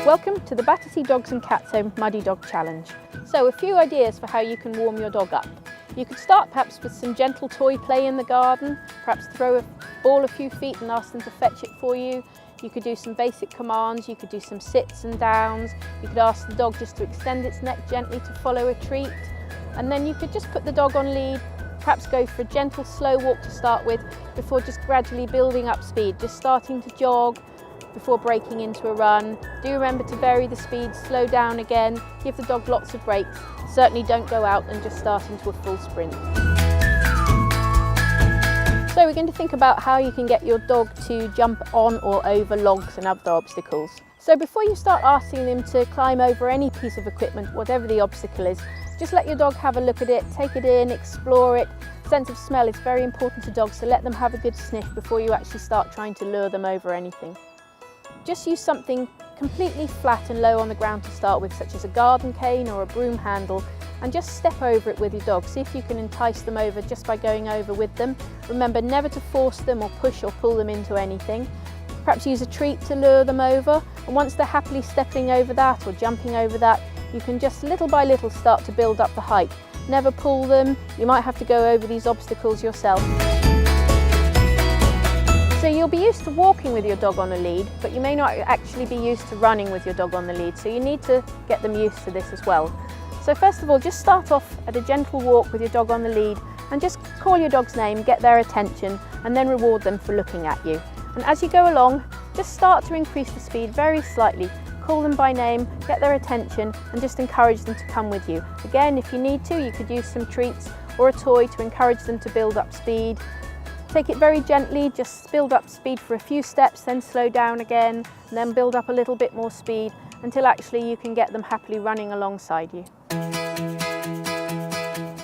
Welcome to the Battersea Dogs and Cats Home Muddy Dog Challenge. So a few ideas for how you can warm your dog up. You could start perhaps with some gentle toy play in the garden, perhaps throw a ball a few feet and ask them to fetch it for you. You could do some basic commands, you could do some sits and downs, you could ask the dog just to extend its neck gently to follow a treat, and then you could just put the dog on lead, perhaps go for a gentle slow walk to start with before just gradually building up speed, just starting to jog before breaking into a run. Do remember to vary the speed, slow down again, give the dog lots of breaks. Certainly don't go out and just start into a full sprint. So we're going to think about how you can get your dog to jump on or over logs and other obstacles. So before you start asking them to climb over any piece of equipment, whatever the obstacle is, just let your dog have a look at it, take it in, explore it. Sense of smell is very important to dogs, so let them have a good sniff before you actually start trying to lure them over anything. Just use something completely flat and low on the ground to start with, such as a garden cane or a broom handle, and just step over it with your dog. See if you can entice them over just by going over with them. Remember never to force them or push or pull them into anything. Perhaps use a treat to lure them over, and once they're happily stepping over that or jumping over that, you can just little by little start to build up the height. Never pull them, you might have to go over these obstacles yourself. So you'll be used to walking with your dog on a lead, but you may not actually be used to running with your dog on the lead, so you need to get them used to this as well. So first of all, just start off at a gentle walk with your dog on the lead and just call your dog's name, get their attention, and then reward them for looking at you. And as you go along, just start to increase the speed very slightly. Call them by name, get their attention, and just encourage them to come with you. Again, if you need to, you could use some treats or a toy to encourage them to build up speed. Take it very gently, just build up speed for a few steps, then slow down again, and then build up a little bit more speed until actually you can get them happily running alongside you.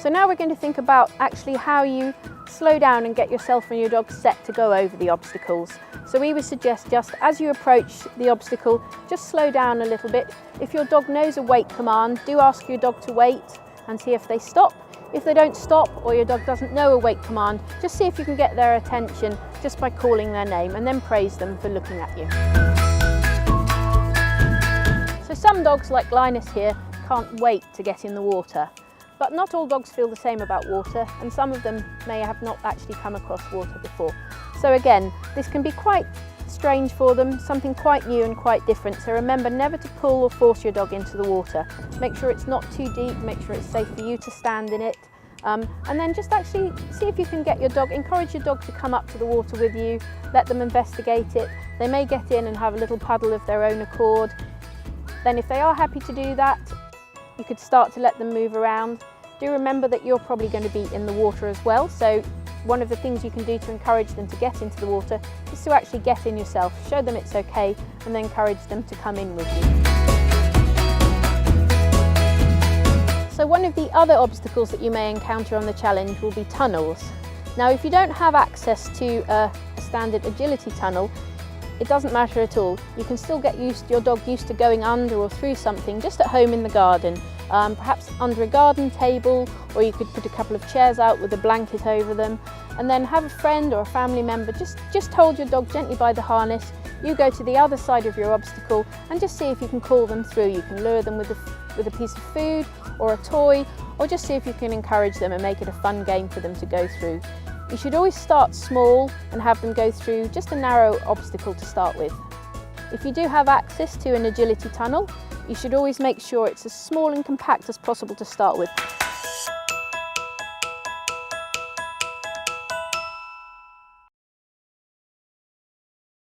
So now we're going to think about actually how you slow down and get yourself and your dog set to go over the obstacles. So we would suggest just as you approach the obstacle, just slow down a little bit. If your dog knows a wait command, do ask your dog to wait and see if they stop. If they don't stop or your dog doesn't know a wait command, just see if you can get their attention just by calling their name, and then praise them for looking at you. So some dogs, like Linus here, can't wait to get in the water. But not all dogs feel the same about water, and some of them may have not actually come across water before. So again, this can be quite strange for them, something quite new and quite different. So remember never to pull or force your dog into the water. Make sure it's not too deep, make sure it's safe for you to stand in it. And then just actually see if you can get your dog, encourage your dog to come up to the water with you, let them investigate it. They may get in and have a little paddle of their own accord. Then if they are happy to do that, you could start to let them move around. Do remember that you're probably going to be in the water as well, so one of the things you can do to encourage them to get into the water is to actually get in yourself, show them it's okay, and then encourage them to come in with you. So one of the other obstacles that you may encounter on the challenge will be tunnels. Now if you don't have access to a standard agility tunnel, it doesn't matter at all. You can still get your dog used to going under or through something just at home in the garden. Perhaps under a garden table, or you could put a couple of chairs out with a blanket over them, and then have a friend or a family member just hold your dog gently by the harness. You go to the other side of your obstacle and just see if you can call them through. You can lure them with a piece of food or a toy, or just see if you can encourage them and make it a fun game for them to go through. You should always start small and have them go through just a narrow obstacle to start with. If you do have access to an agility tunnel, you should always make sure it's as small and compact as possible to start with.